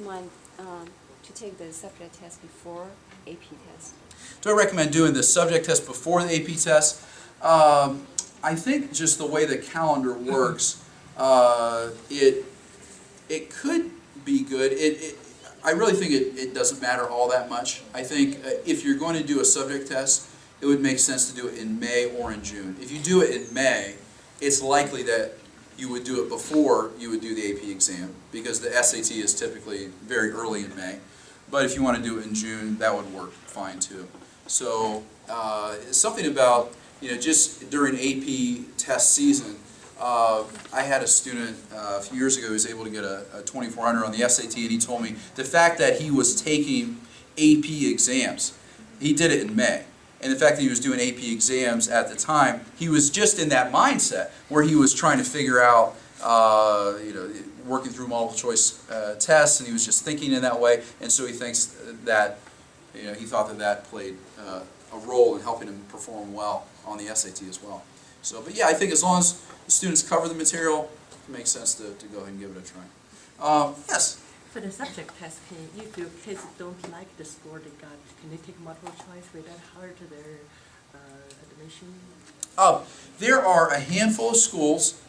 Want to take the subject test before AP test? Do I recommend doing the subject test before the AP test? I think just the way the calendar works, it could be good. I really think it doesn't matter all that much. I think if you're going to do a subject test, it would make sense to do it in May or in June. If you do it in May, it's likely that you would do it before you would do the AP exam, because the SAT is typically very early in May. But if you want to do it in June, that would work fine too. So something about, just during AP test season, I had a student a few years ago who was able to get a 2400 on the SAT, and he told me the fact that he was taking AP exams, he did it in May. And the fact that he was doing AP exams at the time, he was just in that mindset where he was trying to figure out, working through multiple choice tests, and he was just thinking in that way. And so he thinks that, he thought that played a role in helping him perform well on the SAT as well. So, but yeah, I think as long as the students cover the material, it makes sense to go ahead and give it a try. Yes? For the subject test, if your kids don't like the score they got, can they take multiple choice? Will that hurt their admission? There are a handful of schools,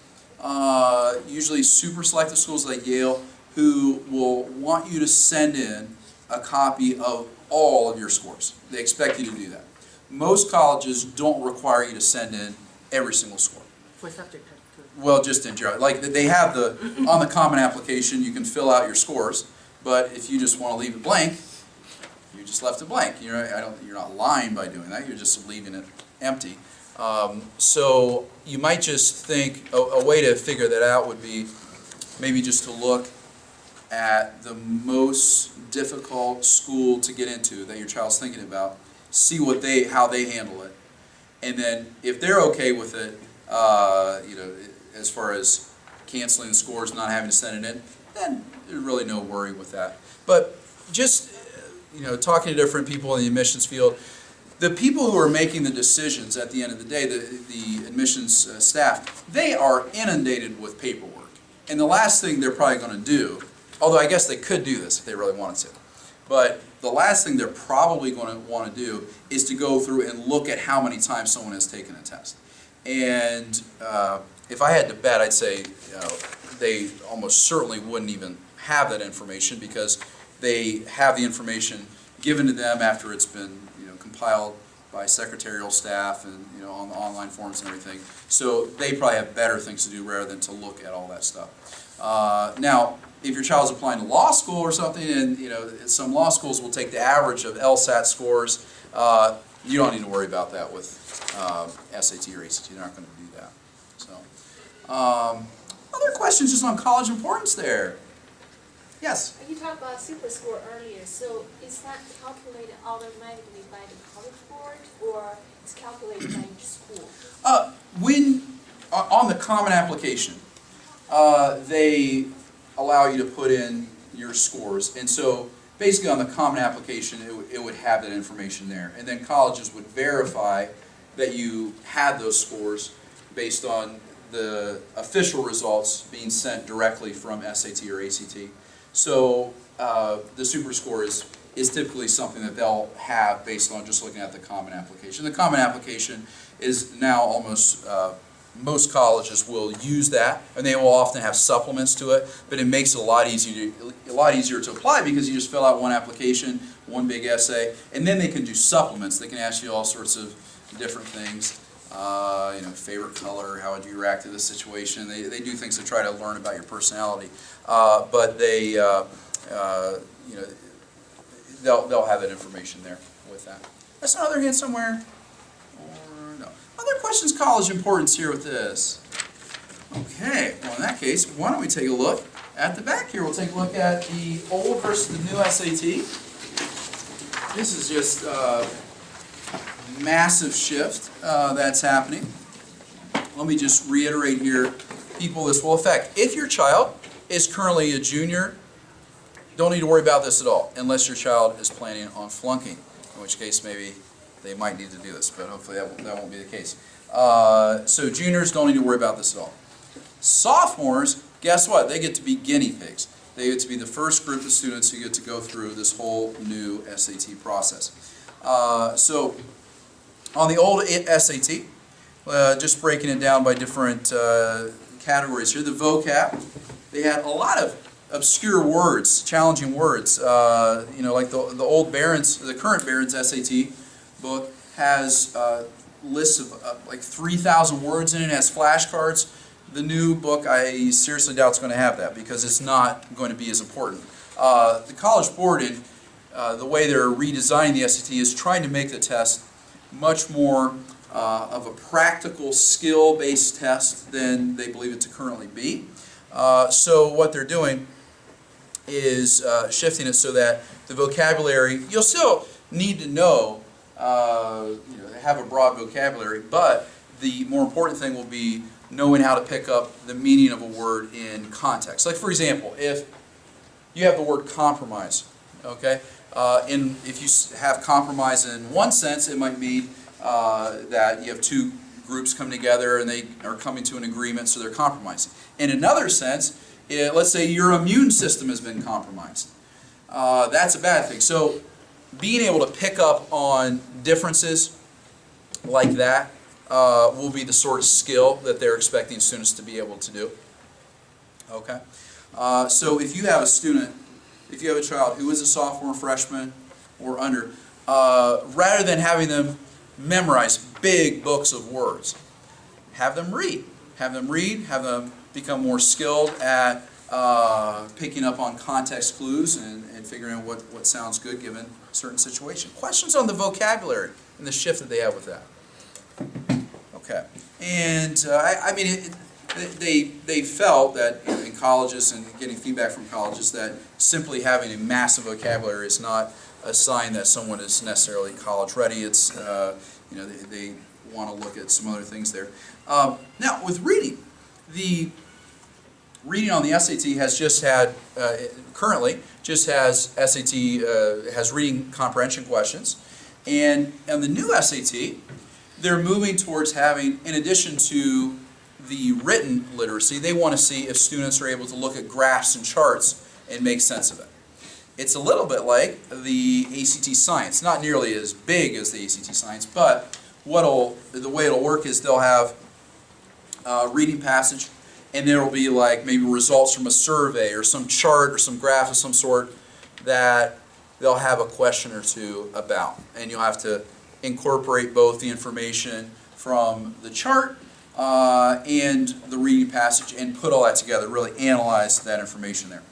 usually super selective schools like Yale, who will want you to send in a copy of all of your scores. They expect you to do that. Most colleges don't require you to send in every single score. For subject test too? Well, just in general. Like they have on the Common Application, you can fill out your scores, but if you just want to leave it blank, you just left it blank. You're not lying by doing that. You're just leaving it empty. So you might just think a way to figure that out would be maybe just to look at the most difficult school to get into that your child's thinking about, see how they handle it, and then if they're okay with it, as far as canceling the scores, not having to send it in, then there's really no worry with that. But just talking to different people in the admissions field, the people who are making the decisions at the end of the day, the admissions staff, they are inundated with paperwork. And the last thing they're probably going to do, although I guess they could do this if they really wanted to, but the last thing they're probably going to want to do is to go through and look at how many times someone has taken a test. And if I had to bet, I'd say they almost certainly wouldn't even have that information, because they have the information given to them after it's been compiled by secretarial staff and on the online forms and everything. So they probably have better things to do rather than to look at all that stuff. Now, if your child's applying to law school or something, and some law schools will take the average of LSAT scores, you don't need to worry about that with SAT or ACT. You're not going to do that. So, other questions just on college importance there? Yes? You talked about super score earlier, so is that calculated automatically by the college board, or it's calculated by each school? On the Common Application, they allow you to put in your scores, and so basically on the Common Application it would have that information there, and then colleges would verify that you had those scores based on the official results being sent directly from SAT or ACT. So the super score is typically something that they'll have based on just looking at the Common Application. The Common Application is now almost most colleges will use that, and they will often have supplements to it, but it makes it a lot easier to apply, because you just fill out one application, one big essay, and then they can do supplements. They can ask you all sorts of different things. Favorite color, how would you react to this situation? They do things to try to learn about your personality, but they'll have that information there with that. That's another hand somewhere. Other questions, college importance here with this? Okay, well in that case, why don't we take a look at the back here. We'll take a look at the old versus the new SAT. This is just a massive shift that's happening. Let me just reiterate here, people this will affect. If your child is currently a junior, don't need to worry about this at all, unless your child is planning on flunking, in which case maybe they might need to do this, but hopefully that won't be the case. So juniors don't need to worry about this at all. Sophomores, guess what? They get to be guinea pigs. they get to be the first group of students who get to go through this whole new SAT process. So on the old SAT, just breaking it down by different categories here, the vocab, they had a lot of obscure words, challenging words. You know, like the old Barron's, the current Barron's SAT book has lists of like 3,000 words in it, has flashcards. The new book, I seriously doubt it's going to have that because it's not going to be as important. The College Board, in the way they're redesigning the SAT, is trying to make the test much more of a practical, skill-based test than they believe it to currently be. So what they're doing is shifting it so that the vocabulary, you'll still need to know, have a broad vocabulary, but the more important thing will be knowing how to pick up the meaning of a word in context. Like, for example, if you have the word compromise, okay, if you have compromise in one sense, it might mean that you have two groups come together and they are coming to an agreement, so they're compromising. In another sense, let's say your immune system has been compromised. That's a bad thing. So being able to pick up on differences like that will be the sort of skill that they're expecting students to be able to do. Okay? So if you have a student, if you have a child who is a sophomore, freshman, or under, rather than having them memorize big books of words, have them read. Have them read, have them become more skilled at picking up on context clues and figuring out what sounds good given a certain situation. Questions on the vocabulary and the shift that they have with that. Okay. And I mean, they felt that in colleges and getting feedback from colleges that simply having a massive vocabulary is not a sign that someone is necessarily college ready. It's they want to look at some other things there. Now with reading, the reading on the SAT has just had currently just has SAT has reading comprehension questions, and on the new SAT, they're moving towards having, in addition to the written literacy, they want to see if students are able to look at graphs and charts and make sense of it. It's a little bit like the ACT Science, not nearly as big as the ACT Science, but the way it'll work is they'll have a reading passage, and there will be like maybe results from a survey or some chart or some graph of some sort that they'll have a question or two about, and you'll have to incorporate both the information from the chart and the reading passage and put all that together, really analyze that information there.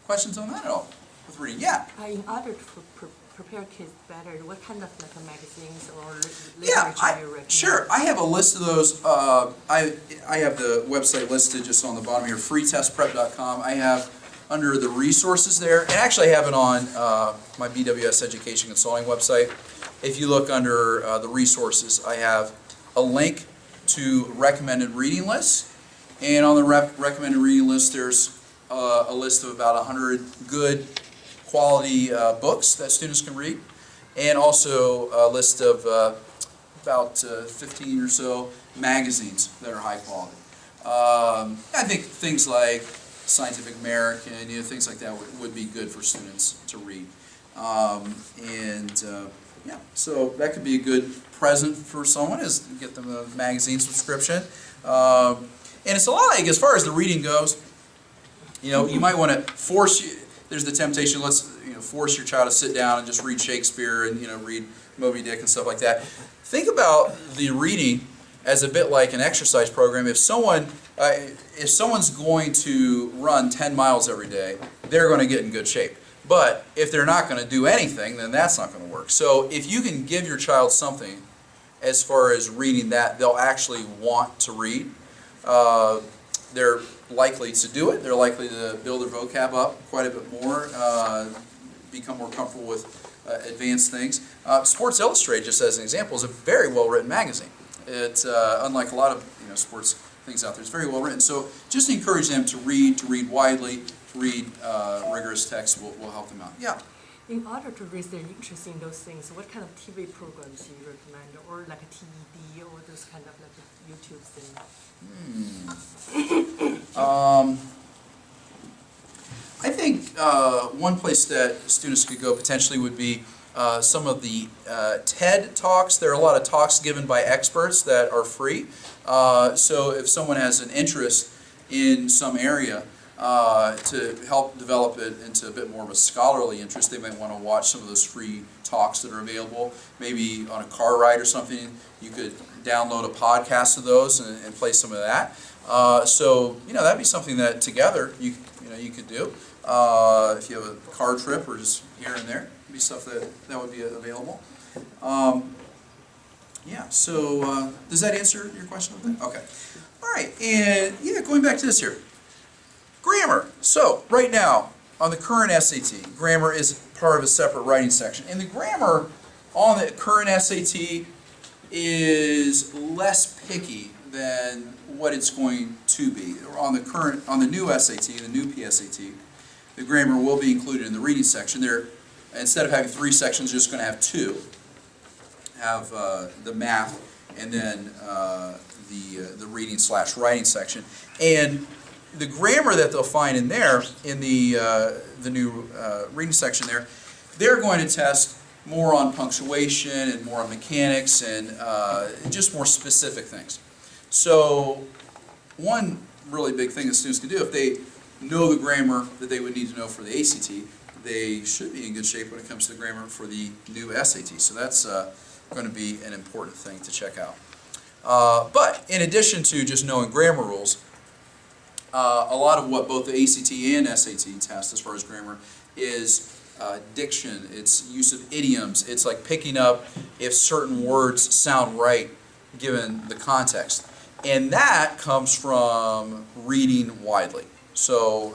Questions on that at all with reading? Yeah? In order to prepare kids better, what kind of like magazines or literature Yeah, you recommend? sure. I have a list of those. I have the website listed just on the bottom here, freetestprep.com. I have under the resources there, and actually I have it on my BWS Education Consulting website. If you look under the resources, I have a link to recommended reading lists, and on the recommended reading list there's a list of about 100 good quality books that students can read, and also a list of about 15 or so magazines that are high quality. I think things like Scientific American, things like that would be good for students to read. Yeah, so that could be a good present for someone, is to get them a magazine subscription. And it's a lot like, as far as the reading goes, you might want to there's the temptation, let's force your child to sit down and just read Shakespeare and read Moby Dick and stuff like that. Think about the reading as a bit like an exercise program. If someone's going to run 10 miles every day, they're going to get in good shape. But if they're not going to do anything, then that's not going to work. So if you can give your child something as far as reading that they'll actually want to read, they're likely to do it. They're likely to build their vocab up quite a bit more, become more comfortable with advanced things. Sports Illustrated, just as an example, is a very well-written magazine. It's unlike a lot of sports things out there. It's very well written. So just encourage them to read widely, to read rigorous text will help them out. Yeah. In order to raise their interest in those things, what kind of TV programs do you recommend, or like a TED, or those kind of like YouTube things? I think one place that students could go potentially would be some of the TED Talks. There are a lot of talks given by experts that are free. So if someone has an interest in some area to help develop it into a bit more of a scholarly interest, they might want to watch some of those free talks that are available. Maybe on a car ride or something, you could download a podcast of those and play some of that. So that'd be something that together you could do if you have a car trip or just here and there. It'd be stuff that would be available. Yeah. So does that answer your question? Okay. All right. And yeah, going back to this here, grammar. So right now on the current SAT, grammar is part of a separate writing section, and the grammar on the current SAT is less picky than what it's going to be. On the new SAT, the new PSAT, the grammar will be included in the reading section. There, instead of having 3 sections, you're just going to have 2. Have the math and then the reading/writing section. And the grammar that they'll find in there, in the new reading section there, they're going to test more on punctuation and more on mechanics and just more specific things. So one really big thing that students can do, if they know the grammar that they would need to know for the ACT, they should be in good shape when it comes to the grammar for the new SAT. So that's going to be an important thing to check out. But in addition to just knowing grammar rules, a lot of what both the ACT and SAT test as far as grammar is diction, it's use of idioms, it's like picking up if certain words sound right given the context. And that comes from reading widely. So,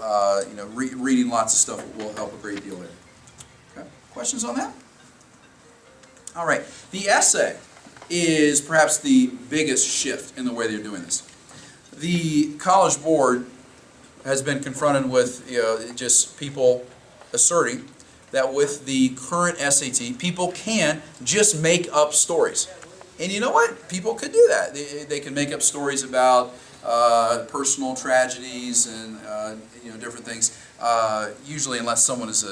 reading lots of stuff will help a great deal there. Okay. Questions on that? All right. The essay is perhaps the biggest shift in the way they're doing this. The College Board has been confronted with just people asserting that with the current SAT, people can just make up stories. And you know what? People could do that. They can make up stories about personal tragedies and different things. Usually, unless someone is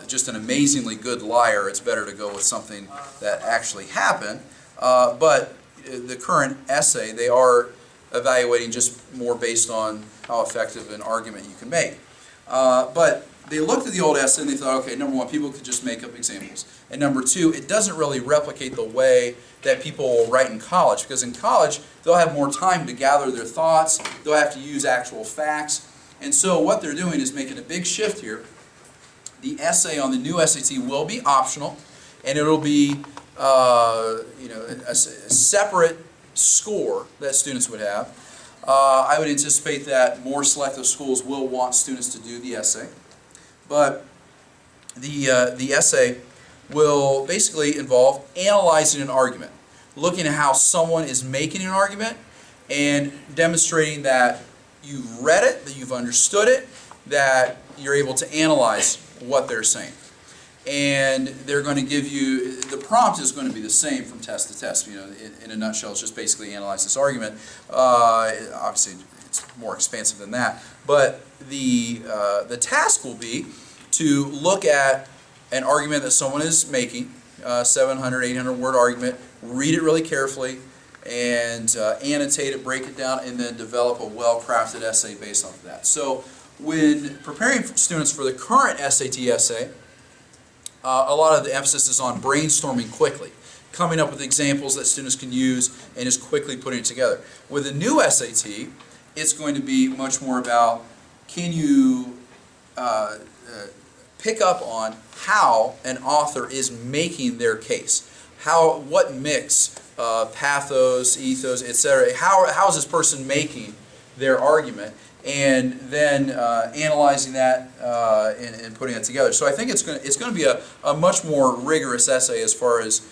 just an amazingly good liar, it's better to go with something that actually happened. But the current essay, they are evaluating just more based on how effective an argument you can make. But they looked at the old essay and they thought, okay, number one, people could just make up examples. And number two, it doesn't really replicate the way that people will write in college, because in college, they'll have more time to gather their thoughts, they'll have to use actual facts. And so what they're doing is making a big shift here. The essay on the new SAT will be optional, and it'll be a separate score that students would have. I would anticipate that more selective schools will want students to do the essay. But the essay will basically involve analyzing an argument, looking at how someone is making an argument and demonstrating that you've read it, that you've understood it, that you're able to analyze what they're saying. And they're going to give you, the prompt is going to be the same from test to test. In a nutshell, it's just basically analyze this argument. Obviously, it's more expansive than that. But the task will be to look at an argument that someone is making, 700, 800 word argument, read it really carefully, and annotate it, break it down, and then develop a well-crafted essay based off of that. So when preparing students for the current SAT essay, a lot of the emphasis is on brainstorming quickly, coming up with examples that students can use and just quickly putting it together. With the new SAT, it's going to be much more about, can you pick up on how an author is making their case? What mix, pathos, ethos, etc. How is this person making their argument? And then analyzing that and putting it together. So I think it's going to be a much more rigorous essay as far as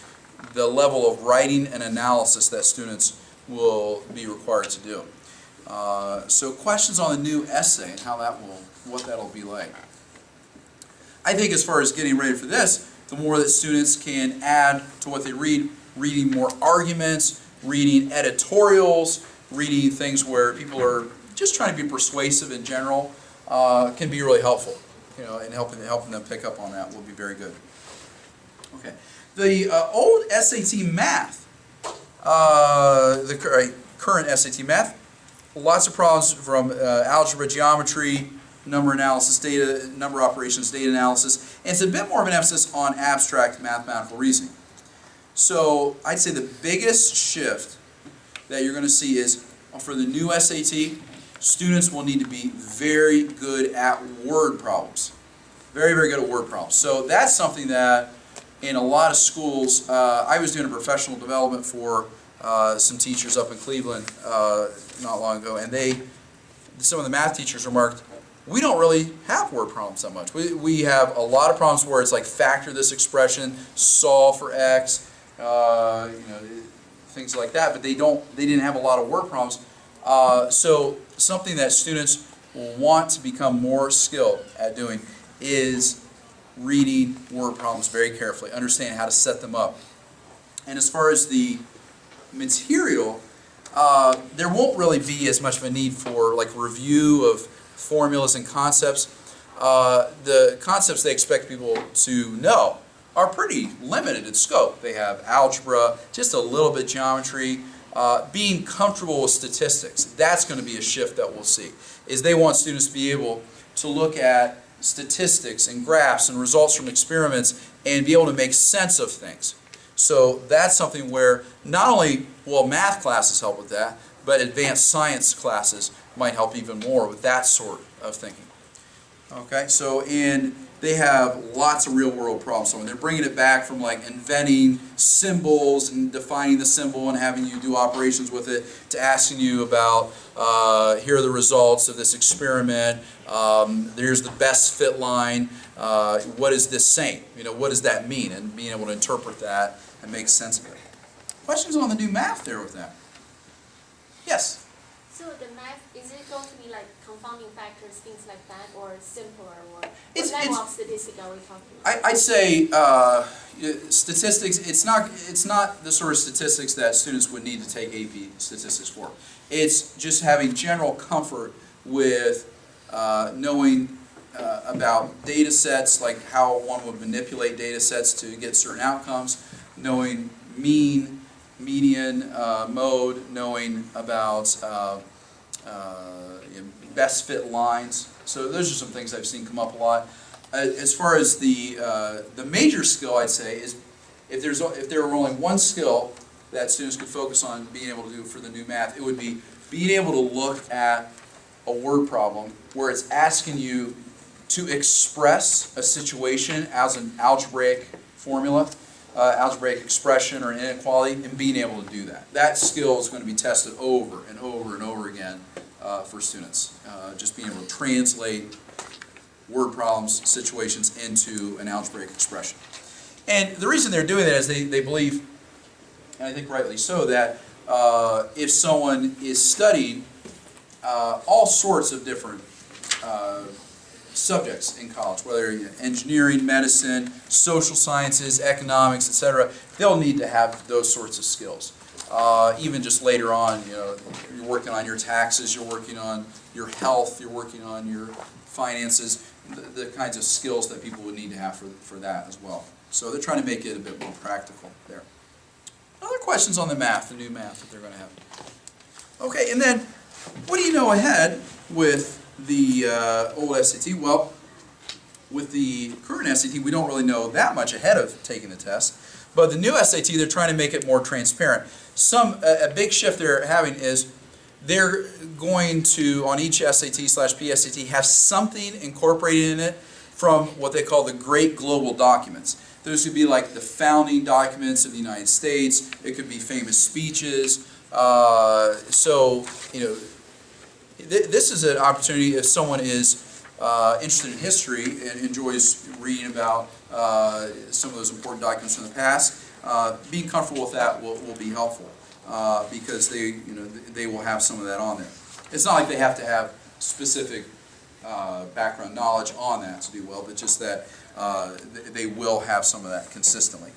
the level of writing and analysis that students will be required to do. So questions on the new essay and what that'll be like. I think as far as getting ready for this, the more that students can add to what they read, reading more arguments, reading editorials, reading things where people are just trying to be persuasive in general, can be really helpful. And helping them pick up on that will be very good. Okay, the old SAT math, the current SAT math, lots of problems from algebra, geometry, number analysis, number operations, data analysis, and it's a bit more of an emphasis on abstract mathematical reasoning. So I'd say the biggest shift that you're going to see is for the new SAT, students will need to be very good at word problems. Very, very good at word problems. So that's something that in a lot of schools, I was doing a professional development for some teachers up in Cleveland not long ago, and some of the math teachers remarked, we don't really have word problems that much. We have a lot of problems where it's like factor this expression, solve for X, things like that, but they didn't have a lot of word problems. So something that students will want to become more skilled at doing is reading word problems very carefully, understanding how to set them up. And as far as the material, there won't really be as much of a need for like review of formulas and concepts. The concepts they expect people to know are pretty limited in scope. They have algebra, just a little bit geometry, being comfortable with statistics. That's going to be a shift that we'll see, is they want students to be able to look at statistics and graphs and results from experiments and be able to make sense of things. So that's something where not only will math classes help with that, but advanced science classes might help even more with that sort of thinking. Okay, so they have lots of real-world problems. So when they're bringing it back from like inventing symbols and defining the symbol and having you do operations with it, to asking you about here are the results of this experiment. There's the best fit line. What is this saying? What does that mean? And being able to interpret that and make sense of it. Questions on the new math there with that? Yes. So the math, is it going to be like confounding factors, things like that, or simpler, or what level of statistics are we talking about? I'd say statistics, it's not the sort of statistics that students would need to take AP statistics for. It's just having general comfort with knowing about data sets, like how one would manipulate data sets to get certain outcomes, knowing mean, median, mode, knowing about best fit lines. So those are some things I've seen come up a lot. As far as the major skill, I'd say, is if there were only one skill that students could focus on being able to do for the new math, it would be being able to look at a word problem where it's asking you to express a situation as an algebraic formula, algebraic expression or an inequality, and being able to do that. That skill is going to be tested over and over and over again for students. Just being able to translate word problems, situations into an algebraic expression. And the reason they're doing that is they believe, and I think rightly so, that if someone is studying all sorts of different subjects in college, whether engineering, medicine, social sciences, economics, etc., they'll need to have those sorts of skills. Even just later on, you're working on your taxes, you're working on your health, you're working on your finances, the kinds of skills that people would need to have for that as well. So they're trying to make it a bit more practical there. Other questions on the math, the new math that they're going to have? Okay, and then what do you know ahead with the old SAT? Well, with the current SAT, we don't really know that much ahead of taking the test. But the new SAT, they're trying to make it more transparent. A big shift they're having is they're going to, on each SAT/PSAT, have something incorporated in it from what they call the great global documents. Those would be like the founding documents of the United States. It could be famous speeches. This is an opportunity if someone is interested in history and enjoys reading about some of those important documents from the past. Being comfortable with that will be helpful because they will have some of that on there. It's not like they have to have specific background knowledge on that to do well, but just that they will have some of that consistently.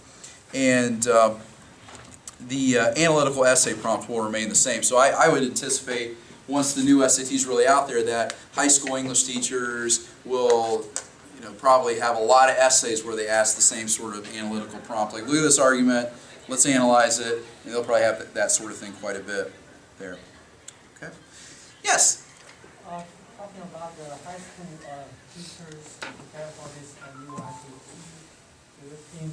And the analytical essay prompt will remain the same. So I would anticipate once the new SAT is really out there, that high school English teachers will, probably have a lot of essays where they ask the same sort of analytical prompt, like look at this argument, let's analyze it, and they'll probably have that sort of thing quite a bit there. Okay. Yes. Talking about the high school teachers prepare for this new SAT, do you think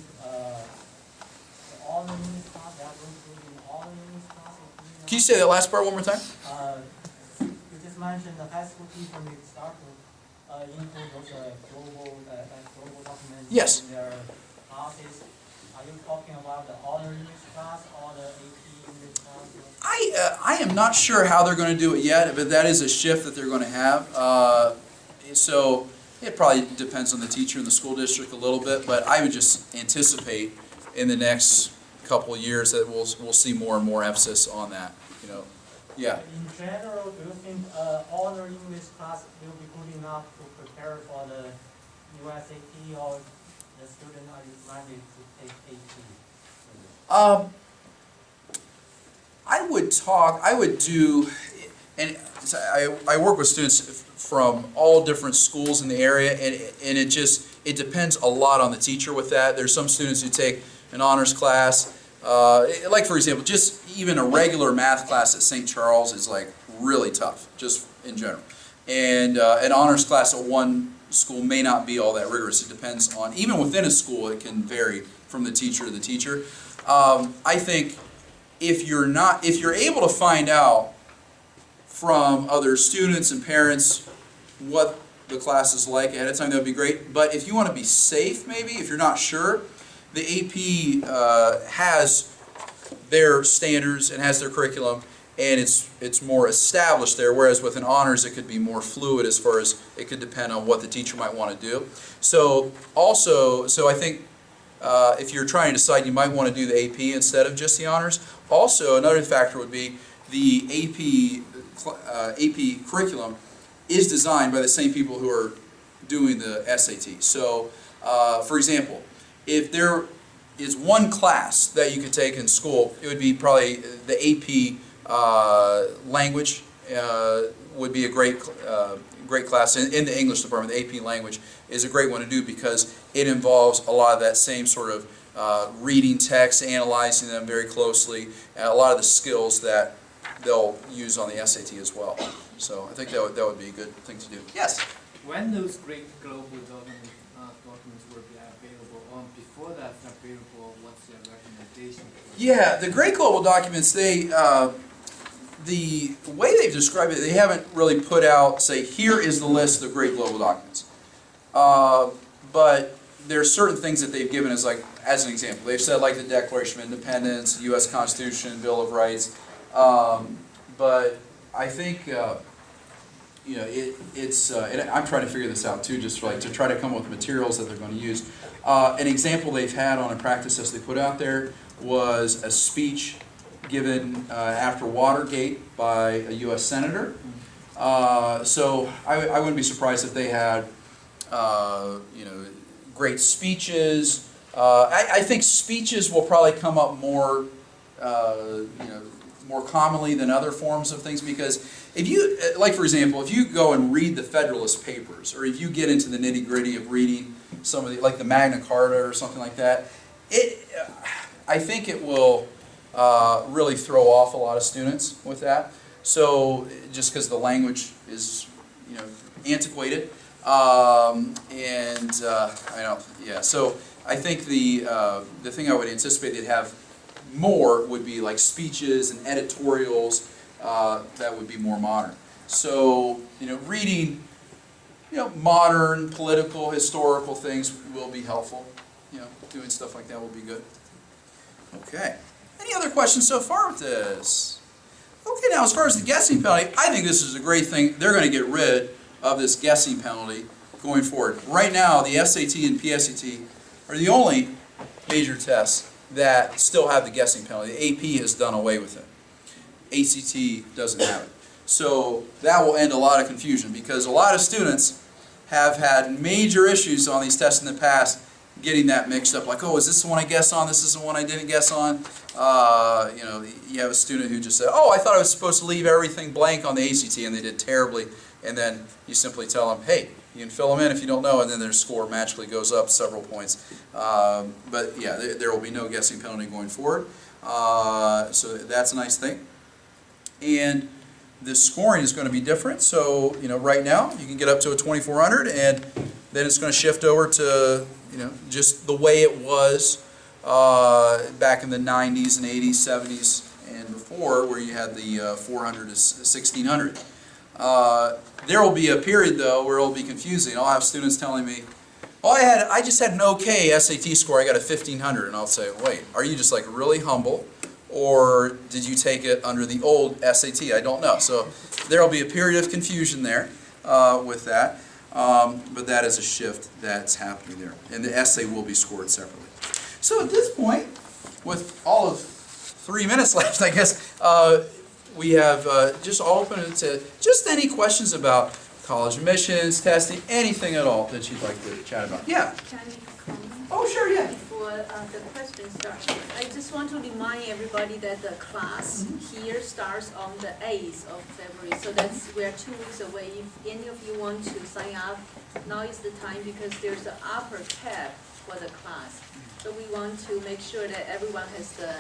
all the English class, they are going to do all the English class? Can you say that last part one more time? You just mentioned the high school teacher may start to include those global documents Yes. in their classes. Are you talking about the other English class or the AP English class? I am not sure how they're going to do it yet, but that is a shift that they're going to have. So it probably depends on the teacher and the school district a little bit, but I would just anticipate in the next couple of years that we'll see more and more emphasis on that. Yeah. In general, do you think other English class will be good enough to prepare for the new SAT, or the student are demanded to take AP? I would do, and so I work with students from all different schools in the area, and it depends a lot on the teacher with that. There's some students who take an honors class, like for example, just even a regular math class at St. Charles is like really tough, just in general. And an honors class at one school may not be all that rigorous. It depends on, even within a school, it can vary from the teacher to the teacher. I think if you're able to find out from other students and parents what the class is like ahead of time, that would be great. But if you want to be safe, maybe, if you're not sure, the AP has their standards and has their curriculum, and it's more established there, whereas with an honors it could be more fluid as far as it could depend on what the teacher might want to do. So I think if you're trying to decide, you might want to do the AP instead of just the honors. Also, another factor would be the AP curriculum is designed by the same people who are doing the SAT. So, for example, if there is one class that you could take in school, it would be probably the AP language would be a great class in the English department. The AP language is a great one to do because it involves a lot of that same sort of reading text, analyzing them very closely, and a lot of the skills that they'll use on the SAT as well. So I think that would be a good thing to do. Yes? When those great global documents will be available, before that's available, what's your recommendation? Yeah, the great global documents, the way they've described it, they haven't really put out, say, here is the list of great global documents. But there are certain things that they've given as an example. They've said like the Declaration of Independence, the U.S. Constitution, Bill of Rights. But I think, and I'm trying to figure this out too, just to try to come up with materials that they're going to use. An example they've had on a practice test they put out there was a speech given after Watergate by a U.S. Senator. So I wouldn't be surprised if they had, great speeches. I think speeches will probably come up more, more commonly than other forms of things, because if you, like for example, if you go and read the Federalist Papers, or if you get into the nitty-gritty of reading some of the, like the Magna Carta or something like that, I think it will really throw off a lot of students with that. So just because the language is, antiquated, I don't, yeah. So I think the thing I would anticipate they'd have more would be like speeches and editorials that would be more modern. So reading modern political, historical things will be helpful. Doing stuff like that will be good. Okay. Any other questions so far with this? Okay, now as far as the guessing penalty, I think this is a great thing. They're going to get rid of this guessing penalty going forward. Right now, the SAT and PSAT are the only major tests that still have the guessing penalty. The AP has done away with it. ACT doesn't have it. So that will end a lot of confusion, because a lot of students have had major issues on these tests in the past, getting that mixed up, like, oh, is this the one I guess on, this is the one I didn't guess on. You know, you have a student who just said, oh, I thought I was supposed to leave everything blank on the ACT, and they did terribly, and then you simply tell them, hey, you can fill them in if you don't know, and then their score magically goes up several points. But yeah, there will be no guessing penalty going forward, so that's a nice thing. And the scoring is going to be different, so you know, right now you can get up to a 2400, and then it's going to shift over to, you know, just the way it was back in the 90s and 80s, 70s, and before, where you had the 400 to 1600. There will be a period though where it'll be confusing. I'll have students telling me, "Oh, I just had an okay SAT score. I got a 1500," and I'll say, "Wait, are you just like really humble, or did you take it under the old SAT? I don't know." So there will be a period of confusion there with that, but that is a shift that's happening there, and the essay will be scored separately. So at this point, with all of 3 minutes left, I guess, we have just open it to just any questions about college admissions, testing, anything at all that you'd like to chat about. Yeah? Can I make a comment? Oh, sure, yeah. Before the question starts, I just want to remind everybody that the class here starts on the 8th of February, so we're 2 weeks away. If any of you want to sign up, now is the time, because there's an upper cap for the class. So we want to make sure that everyone has the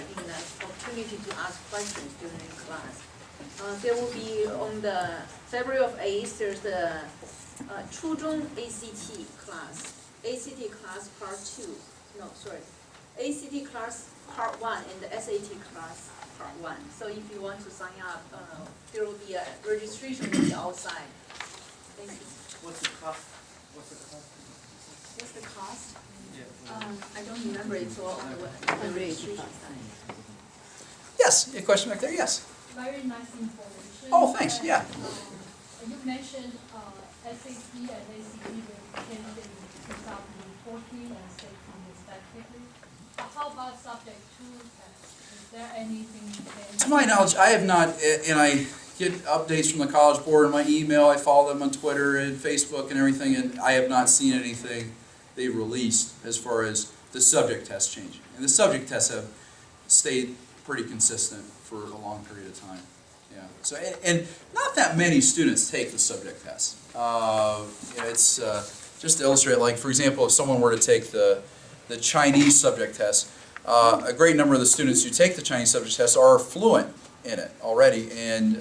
opportunity to ask questions during the class. There will be on the February of 8th, there's the初中 ACT class. ACT class part 2. No, sorry. ACT class part 1 and the SAT class part 1. So if you want to sign up, there will be a registration will be outside. Thank you. What's the cost? What's the cost? What's the cost? Yeah. I don't remember, it's all on the registration side. Yes, a question back there, yes. Very nice information. Oh, thanks, yeah. You mentioned SAT and ACT will change in 2014 and 2016 respectively. How about subject 2 tests? Is there anything changed? To my knowledge, I have not, and I get updates from the College Board in my email. I follow them on Twitter and Facebook and everything, and I have not seen anything they've released as far as the subject tests changing. And the subject tests have stayed pretty consistent for a long period of time. Yeah. So, and not that many students take the subject test. It's just to illustrate, like for example, if someone were to take the Chinese subject test, a great number of the students who take the Chinese subject test are fluent in it already, and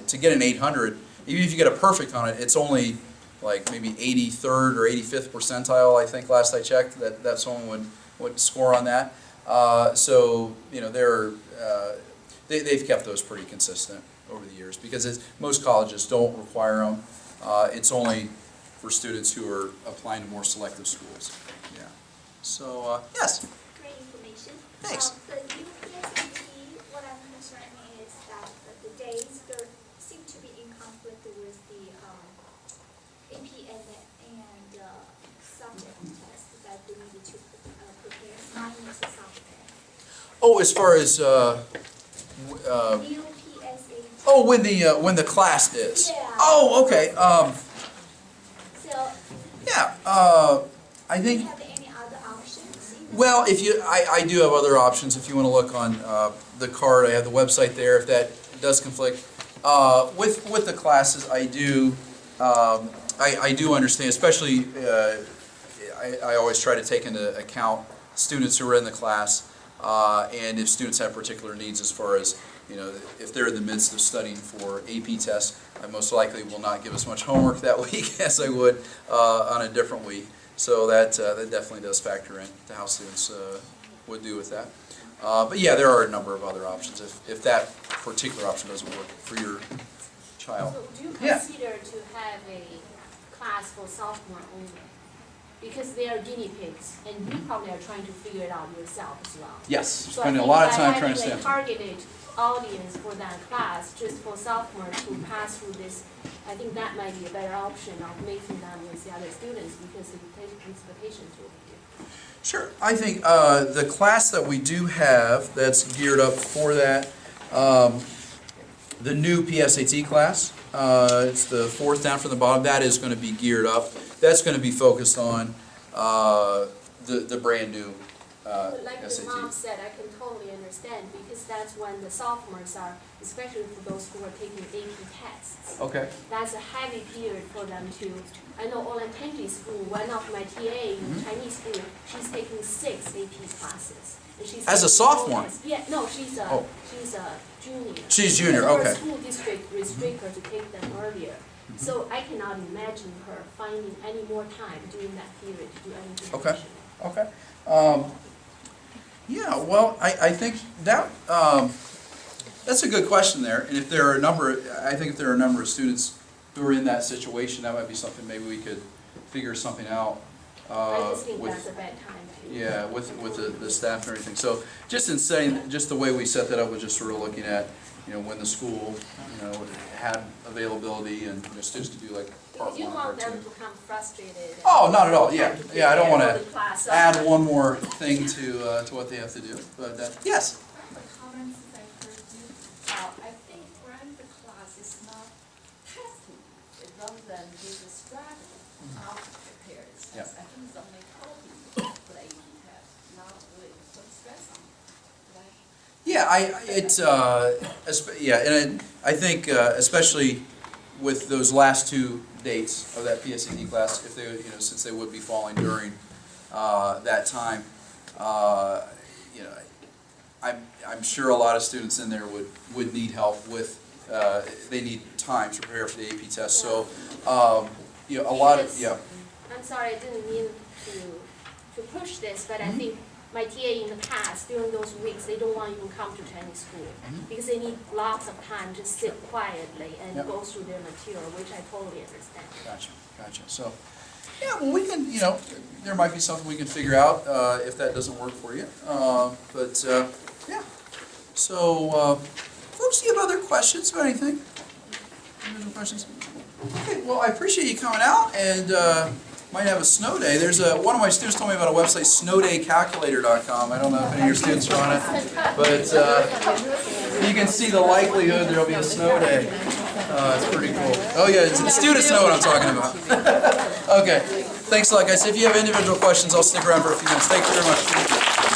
to get an 800, even if you get a perfect on it, it's only like maybe 83rd or 85th percentile, I think last I checked, that someone would score on that. So you know, they've kept those pretty consistent over the years, because most colleges don't require them. It's only for students who are applying to more selective schools. Yeah. So yes. Great information. Thanks. The new PSAT, what I'm concerned is that the days there seem to be in conflict with the AP and subject test that they needed to prepare. Mine is a subject. Oh, as far as New PSAT. oh, when the class is. Yeah. Oh, okay. So, Yeah. I do think. you have any other options? Well, if you, I do have other options. If you want to look on the card, I have the website there. If that does conflict with the classes, I do. I do understand, especially. I always try to take into account students who are in the class, and if students have particular needs as far as, you know, if they're in the midst of studying for AP tests, I most likely will not give as much homework that week as I would on a different week. So that definitely does factor in to how students would do with that. But yeah, there are a number of other options if that particular option doesn't work for your child. So do you Yeah. consider to have a class for sophomore only? Because they are guinea pigs, and you probably are trying to figure it out yourself as well. Yes, So I spending a think lot of by time trying to having a understand. targeted audience for that class, just for sophomores who pass through this, I think that might be a better option of mixing them with the other students, because the expectations will be different. Sure. I think the class that we do have that's geared up for that, the new PSAT class, it's the fourth down from the bottom, that is going to be geared up. That's going to be focused on the brand new But like the SAT. mom said, I can totally understand, because that's when the sophomores are, especially for those who are taking AP tests. Okay. That's a heavy period for them to, I know Olentangy School, one of my TA in Chinese school, she's taking 6 AP classes. And she's As a taking sophomore? tests. Yeah, no, she's a junior. She's junior, Because okay. her school district restrict her to take them earlier. So I cannot imagine her finding any more time during that period to do anything. Okay. additional. Okay. Yeah, well, I think that, that's a good question there. And if there are a number, I think if there are a number of students who are in that situation, that might be something maybe we could figure something out. I just think with- that's a bad time to. Yeah, with the staff and everything. So just in saying, just the way we set that up was just sort of looking at, when the school, had availability and students to do like part Because you 1 or want part 2. them to become frustrated. and Oh, not at all, yeah. Yeah, I don't want get to the class add up. one more thing to what they have to do. But, yes? My comments that I heard you, I think when the class is not testing, rather than give a strategy how to prepare it. Yeah. I think it's only helping for the AP test, not really put stress on it, right? Yeah, and I think especially with those last 2 dates of that PSAT class, if they, since they would be falling during that time, I'm sure a lot of students in there would need help with, they need time to prepare for the AP test. So, a lot of, yeah. I'm sorry, I didn't mean to push this, but I think my TA in the past, during those weeks, they don't want to even come to Chinese school because they need lots of time to sit quietly and Yep. go through their material, which I totally understand. Gotcha. So, yeah, well, we can, there might be something we can figure out if that doesn't work for you. Yeah. So, folks, do you have other questions about anything? Any other questions? Okay, well, I appreciate you coming out, and might have a snow day. There's one of my students told me about a website, snowdaycalculator.com. I don't know if any of your students are on it, but you can see the likelihood there'll be a snow day. It's pretty cool. Oh yeah, students know what I'm talking about. Okay, thanks a lot, guys. If you have individual questions, I'll stick around for a few minutes. Thank you very much.